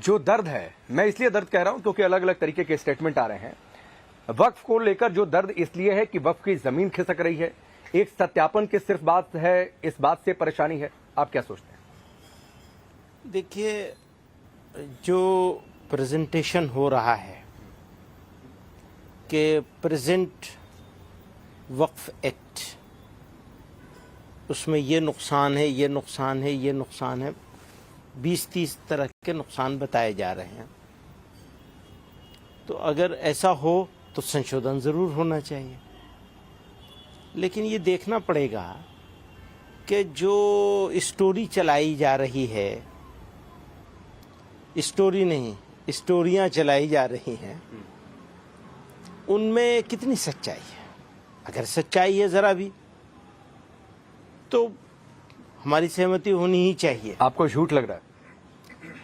जो दर्द है, मैं इसलिए दर्द कह रहा हूं क्योंकि अलग अलग तरीके के स्टेटमेंट आ रहे हैं। वक्फ को लेकर जो दर्द इसलिए है कि वक्फ की जमीन खिसक रही है, एक सत्यापन की सिर्फ बात है, इस बात से परेशानी है। आप क्या सोचते हैं? देखिए, जो प्रेजेंटेशन हो रहा है कि प्रेजेंट वक्फ एक्ट, उसमें ये नुकसान है, ये नुकसान है, ये नुकसान है, 20-30 तरह के नुकसान बताए जा रहे हैं। तो अगर ऐसा हो तो संशोधन ज़रूर होना चाहिए, लेकिन ये देखना पड़ेगा कि जो स्टोरी चलाई जा रही है, स्टोरी नहीं, स्टोरियाँ चलाई जा रही हैं, उनमें कितनी सच्चाई है। अगर सच्चाई है ज़रा भी, तो हमारी सहमति होनी ही चाहिए। आपको झूठ लग रहा है?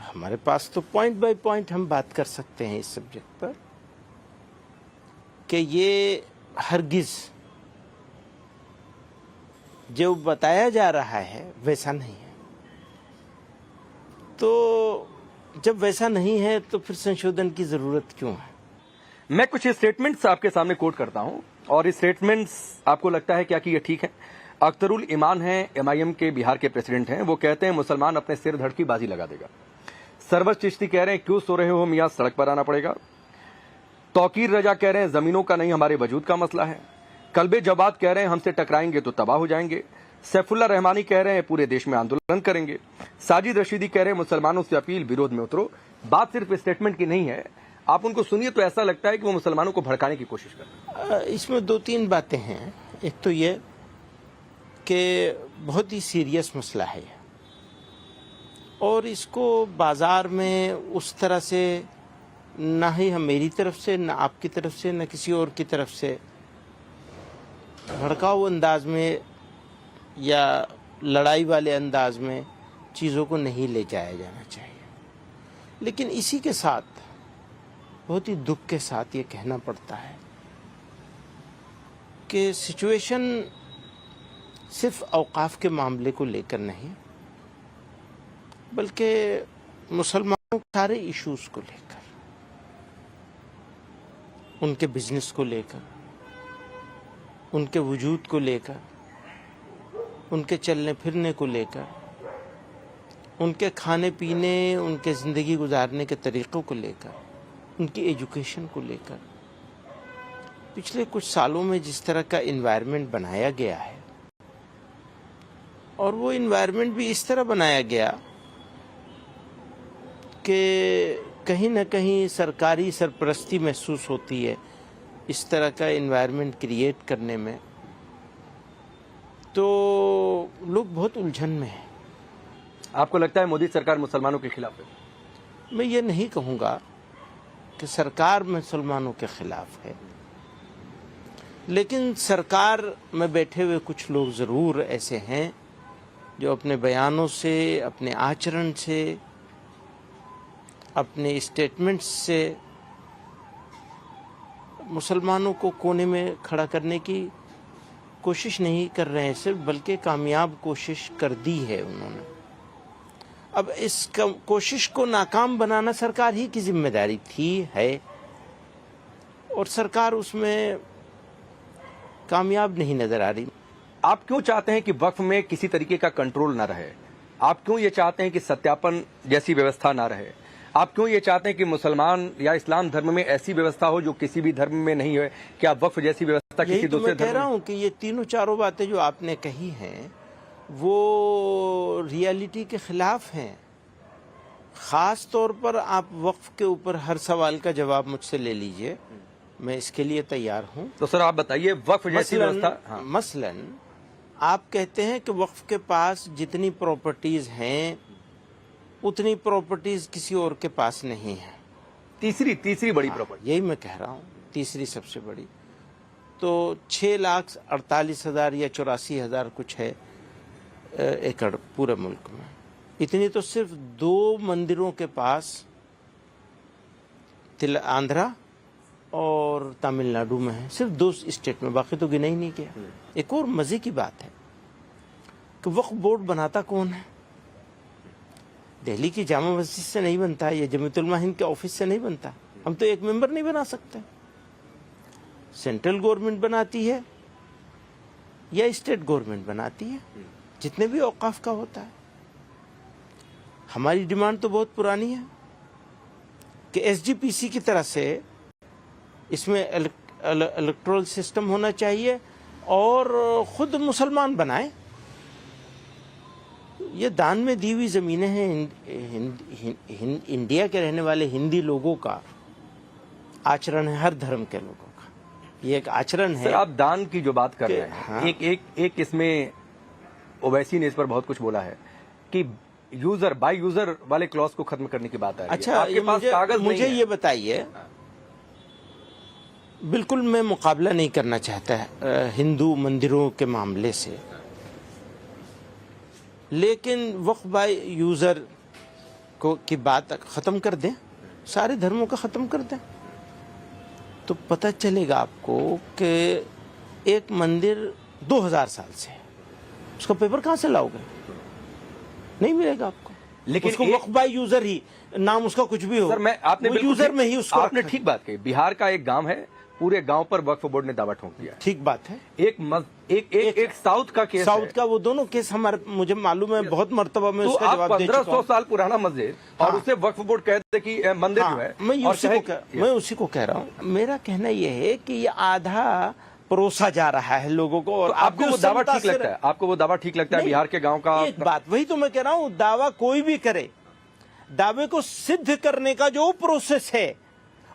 हमारे पास तो पॉइंट बाय पॉइंट हम बात कर सकते हैं इस सब्जेक्ट पर कि ये हरगिज़ जो बताया जा रहा है वैसा नहीं है। तो जब वैसा नहीं है तो फिर संशोधन की ज़रूरत क्यों है? मैं कुछ स्टेटमेंट्स आपके सामने कोट करता हूं और इस स्टेटमेंट्स आपको लगता है क्या कि ये ठीक है? अख्तरुल ईमान हैं, MIM के बिहार के प्रेसिडेंट हैं। वो कहते हैं मुसलमान अपने सिर धड़ की बाजी लगा देगा। सरवर चिश्ती कह रहे हैं क्यों सो रहे हो मियां, सड़क पर आना पड़ेगा। तौकीर रजा कह रहे हैं जमीनों का नहीं हमारे वजूद का मसला है। कल्बे जवाद कह रहे हैं हमसे टकराएंगे तो तबाह हो जाएंगे। सैफुल्ला रहमानी कह रहे हैं पूरे देश में आंदोलन करेंगे। साजिद रशीदी कह रहे हैं मुसलमानों से अपील, विरोध में उतरो। बात सिर्फ स्टेटमेंट की नहीं है, आप उनको सुनिए तो ऐसा लगता है कि वो मुसलमानों को भड़काने की कोशिश कर रहे हैं। इसमें 2-3 बातें हैं। एक तो ये कि बहुत ही सीरियस मसला है और इसको बाज़ार में उस तरह से ना ही हम मेरी तरफ से, ना आपकी तरफ से, ना किसी और की तरफ से भड़काऊ अंदाज में या लड़ाई वाले अंदाज में चीज़ों को नहीं ले जाया जाना चाहिए। लेकिन इसी के साथ बहुत ही दुख के साथ ये कहना पड़ता है कि सिचुएशन सिर्फ औकाफ के मामले को लेकर नहीं, बल्कि मुसलमानों के सारे इश्यूज़ को लेकर, उनके बिजनेस को लेकर, उनके वजूद को लेकर, उनके चलने फिरने को लेकर, उनके खाने पीने, उनके ज़िंदगी गुजारने के तरीक़ों को लेकर, उनकी एजुकेशन को लेकर पिछले कुछ सालों में जिस तरह का इन्वायरमेंट बनाया गया है, और वो इन्वायरमेंट भी इस तरह बनाया गया कि कहीं ना कहीं सरकारी सरपरस्ती महसूस होती है इस तरह का इन्वायरमेंट क्रिएट करने में, तो लोग बहुत उलझन में हैं। आपको लगता है मोदी सरकार मुसलमानों के खिलाफ है? मैं ये नहीं कहूँगा कि सरकार मुसलमानों के खिलाफ है, लेकिन सरकार में बैठे हुए कुछ लोग ज़रूर ऐसे हैं जो अपने बयानों से, अपने आचरण से, अपने स्टेटमेंट्स से मुसलमानों को कोने में खड़ा करने की कोशिश नहीं कर रहे हैं सिर्फ, बल्कि कामयाब कोशिश कर दी है उन्होंने। अब इस कोशिश को नाकाम बनाना सरकार ही की जिम्मेदारी थी, है, और सरकार उसमें कामयाब नहीं नज़र आ रही। आप क्यों चाहते हैं कि वक्फ में किसी तरीके का कंट्रोल ना रहे? आप क्यों ये चाहते हैं कि सत्यापन जैसी व्यवस्था ना रहे? आप क्यों ये चाहते हैं कि मुसलमान या इस्लाम धर्म में ऐसी व्यवस्था हो जो किसी भी धर्म में नहीं है? कि आप वक्फ जैसी व्यवस्था किसी दूसरे धर्म में? कह रहा हूँ कि ये तीनों चारों बातें जो आपने कही हैं वो रियलिटी के खिलाफ हैं। ख़ास तौर पर आप वक्फ के ऊपर हर सवाल का जवाब मुझसे ले लीजिए, मैं इसके लिए तैयार हूँ। तो सर आप बताइए, वक्फ जैसी व्यवस्था, मसलन आप कहते हैं कि वक्फ के पास जितनी प्रॉपर्टीज़ हैं उतनी प्रॉपर्टीज़ किसी और के पास नहीं है। तीसरी बड़ी प्रॉपर्टी, यही मैं कह रहा हूँ, तीसरी सबसे बड़ी। तो 6,48,000 या 84,000 कुछ है एकड़ पूरे मुल्क में। इतनी तो सिर्फ 2 मंदिरों के पास आंध्रा और तमिलनाडु में है, सिर्फ 2 स्टेट में, बाकी तो गिना ही नहीं किया। एक और मज़े की बात है कि वक्फ बोर्ड बनाता कौन है? दिल्ली की जामा मस्जिद से नहीं बनता है, या जमीयत उलमा हिंद के ऑफिस से नहीं बनता। हम तो एक मेंबर नहीं बना सकते। सेंट्रल गवर्नमेंट बनाती है या स्टेट गवर्नमेंट बनाती है, जितने भी औकाफ का होता है। हमारी डिमांड तो बहुत पुरानी है कि एसजीपीसी की तरह से इसमें इलेक्टोरल सिस्टम होना चाहिए और खुद मुसलमान बनाए। ये दान में दी हुई ज़मीनें हैं। इंडिया के रहने वाले हिंदी लोगों का आचरण है, हर धर्म के लोगों का ये एक आचरण है। सर, आप दान की जो बात कर रहे हैं, हाँ। एक इसमें ओवैसी ने इस पर बहुत कुछ बोला है कि यूजर बाय यूजर वाले क्लॉज को खत्म करने की बात है। अच्छा, आपके पास कागज मुझे नहीं है। ये बताइए, बिल्कुल मैं मुकाबला नहीं करना चाहता हिंदू मंदिरों के मामले से, लेकिन वक्फ बाय यूजर को की बात खत्म कर दें, सारे धर्मों का खत्म कर दें, तो पता चलेगा आपको कि एक मंदिर 2000 साल से है, उसका पेपर कहां से लाओगे? नहीं मिलेगा आपको। लेकिन उसको वक्फ बाय यूजर ही नाम उसका कुछ भी हो, सर, आपने यूजर में ही उसको आपने ठीक बात कही। बिहार का एक गांव है, पूरे गांव पर वक्फ बोर्ड ने दावा ठोक दिया। ठीक बात है। एक साउथ का केस, साउथ का वो दोनों केस हमारे मुझे मालूम है, बहुत मर्तबा में तो उसका जवाब दे चुका हूं। 1500 साल पुराना मस्जिद और उसे वक्फ बोर्ड कहते कि मंदिर जो है, मैं उसी को कह रहा हूँ। मेरा कहना यह है कि ये आधा परोसा जा रहा है लोगों को। और तो आपको वो दावा ठीक लगता है? आपको वो दावा ठीक लगता है बिहार के गांव का? एक बात वही तो मैं कह रहा हूँ, दावा कोई भी करे, दावे को सिद्ध करने का जो प्रोसेस है,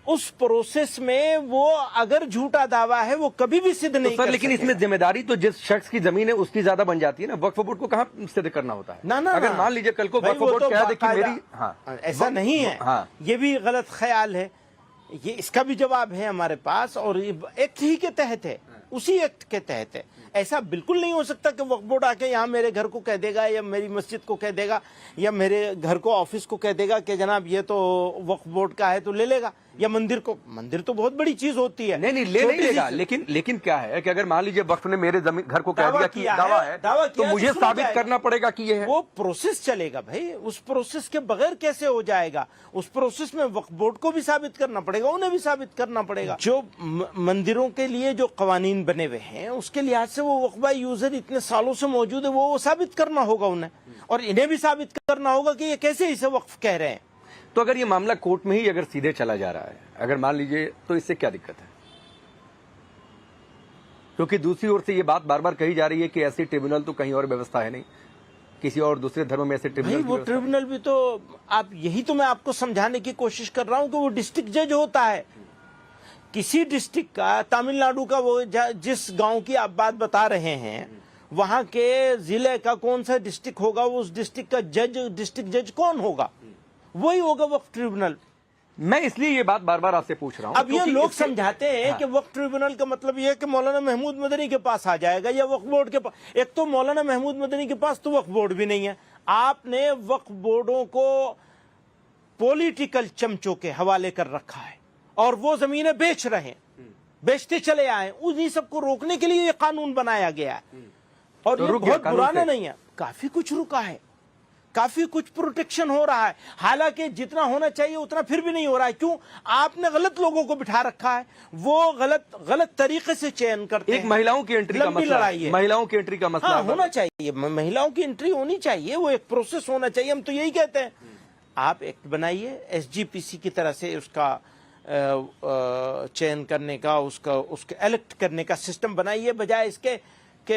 उस प्रोसेस में वो अगर झूठा दावा है वो कभी भी सिद्ध नहीं कर लेकिन इसमें जिम्मेदारी तो जिस शख्स की जमीन है उसकी ज्यादा बन जाती है ना। वक्फ बोर्ड को कहाँ सिद्ध करना होता है? ना अगर मान लीजिए कल को वक्फ बोर्ड कह दे कि मेरी, हाँ, ऐसा नहीं है। हाँ, ये भी गलत ख्याल है। ये इसका भी जवाब है हमारे पास, और ये एक्ट ही के तहत है, उसी एक्ट के तहत है। ऐसा बिल्कुल नहीं हो सकता कि वक्फ बोर्ड आके यहाँ मेरे घर को कह देगा, या मेरी मस्जिद को कह देगा, या मेरे घर को ऑफिस को कह देगा कि जनाब ये तो वक्फ बोर्ड का है तो ले लेगा, या मंदिर को। मंदिर तो बहुत बड़ी चीज होती है। नहीं नहीं लेगा। लेकिन क्या है कि अगर मान लीजिए वक्फ ने मेरे जमीन घर को कह दिया कि दावा है, तो मुझे साबित करना पड़ेगा कि ये है। वो प्रोसेस चलेगा भाई, उस प्रोसेस के बगैर कैसे हो जाएगा? उस प्रोसेस में वक्फ बोर्ड को भी साबित करना पड़ेगा, उन्हें भी साबित करना पड़ेगा। जो मंदिरों के लिए जो कवानीन बने हुए हैं, उसके लिहाज से वो वक्फ बाय यूजर इतने सालों से मौजूद है, वो साबित करना होगा उन्हें, और इन्हें भी साबित करना होगा कि ये कैसे इसे वक्फ कह रहे हैं। तो अगर ये मामला कोर्ट में ही अगर सीधे चला जा रहा है, अगर मान लीजिए, तो इससे क्या दिक्कत है? क्योंकि दूसरी ओर से ये बात बार बार कही जा रही है कि ऐसी ट्रिब्यूनल तो कहीं और व्यवस्था है नहीं, किसी और दूसरे धर्म में ऐसे ट्रिब्यूनल। वो ट्रिब्यूनल भी तो आप, यही तो मैं आपको समझाने की कोशिश कर रहा हूं कि वो डिस्ट्रिक्ट जज होता है किसी डिस्ट्रिक्ट का। तमिलनाडु का वो जिस गांव की आप बात बता रहे हैं, वहां के जिले का कौन सा डिस्ट्रिक्ट होगा, उस डिस्ट्रिक्ट का जज, डिस्ट्रिक्ट जज कौन होगा? वही होगा वक्फ ट्रिब्यूनल। मैं इसलिए ये बात बार बार आपसे पूछ रहा हूं। अब ये लोग समझाते हैं कि वक्फ ट्रिब्यूनल का मतलब ये है कि मौलाना महमूद मदनी के पास आ जाएगा, या वक्फ बोर्ड के पास। एक तो मौलाना महमूद मदनी के पास तो वक्फ बोर्ड भी नहीं है। आपने वक्फ बोर्डों को पॉलिटिकल चमचों के हवाले कर रखा है, और वो जमीनें बेच रहे हैं, बेचते चले आए। उन्हीं सबको रोकने के लिए ये कानून बनाया गया है, और ये बहुत पुराना नहीं है। काफी कुछ रुका है, काफी कुछ प्रोटेक्शन हो रहा है, हालांकि जितना होना चाहिए उतना फिर भी नहीं हो रहा है। क्यों? आपने गलत लोगों को बिठा रखा है, वो गलत तरीके से चयन करते हैं। एक महिलाओं की एंट्री का मसला है, महिलाओं की एंट्री का मसला। हाँ, होना चाहिए, महिलाओं की एंट्री होनी चाहिए, वो एक प्रोसेस होना चाहिए। हम तो यही कहते हैं, आप एक्ट बनाइए एसजीपीसी की तरह से, उसका चयन करने का, उसके इलेक्ट करने का सिस्टम बनाइए, बजाय इसके कि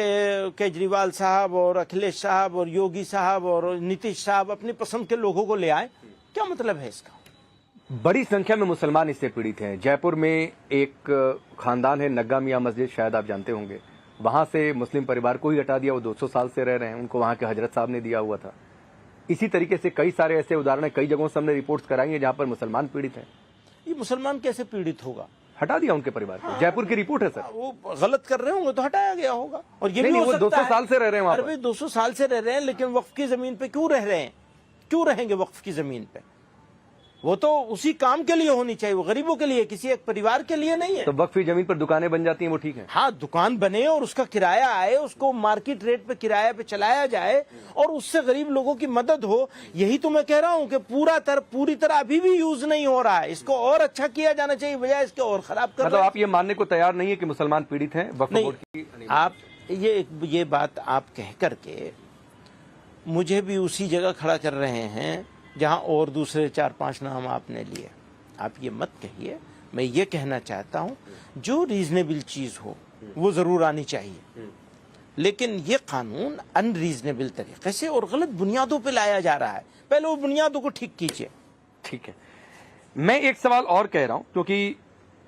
केजरीवाल साहब और अखिलेश साहब और योगी साहब और नीतीश साहब अपनी पसंद के लोगों को ले आए। क्या मतलब है इसका? बड़ी संख्या में मुसलमान इससे पीड़ित हैं। जयपुर में एक खानदान है, नग्गा मियां मस्जिद, शायद आप जानते होंगे। वहां से मुस्लिम परिवार को ही हटा दिया, वो 200 साल से रह रहे हैं, उनको वहां के हजरत साहब ने दिया हुआ था। इसी तरीके से कई सारे ऐसे उदाहरण, कई जगहों से हमने रिपोर्ट्स कराई हैं जहां पर मुसलमान पीड़ित हैं। ये मुसलमान कैसे पीड़ित होगा? हटा दिया उनके परिवार को। जयपुर की रिपोर्ट है सर। वो गलत कर रहे होंगे तो हटाया गया होगा। और ये भी नहीं, हो वो सकता 200 है। साल से रह रहे हैं वहां पर। 200 साल से रह रहे हैं, लेकिन वक्फ की जमीन पे क्यों रह रहे हैं? क्यों रहेंगे वक्फ की जमीन पे? वो तो उसी काम के लिए होनी चाहिए, वो गरीबों के लिए, किसी एक परिवार के लिए नहीं है। तो वक्फी जमीन पर दुकानें बन जाती हैं, वो ठीक है? हाँ, दुकान बने और उसका किराया आए, उसको मार्केट रेट पे किराया पे चलाया जाए और उससे गरीब लोगों की मदद हो। यही तो मैं कह रहा हूँ कि पूरी तरह अभी भी यूज नहीं हो रहा है, इसको और अच्छा किया जाना चाहिए, बजाय इसके और खराब कर मतलब आप ये मानने को तैयार नहीं है कि मुसलमान पीड़ित हैं वक्फ बोर्ड की? आप ये बात आप कह करके मुझे भी उसी जगह खड़ा कर रहे हैं जहां और दूसरे 4-5 नाम आपने लिए। आप ये मत कहिए। मैं ये कहना चाहता हूं जो रीजनेबल चीज हो वो जरूर आनी चाहिए, लेकिन ये कानून अनरीजनेबल तरीके से और गलत बुनियादों पे लाया जा रहा है। पहले वो बुनियादों को ठीक कीजिए। ठीक है, मैं एक सवाल और कह रहा हूं, क्योंकि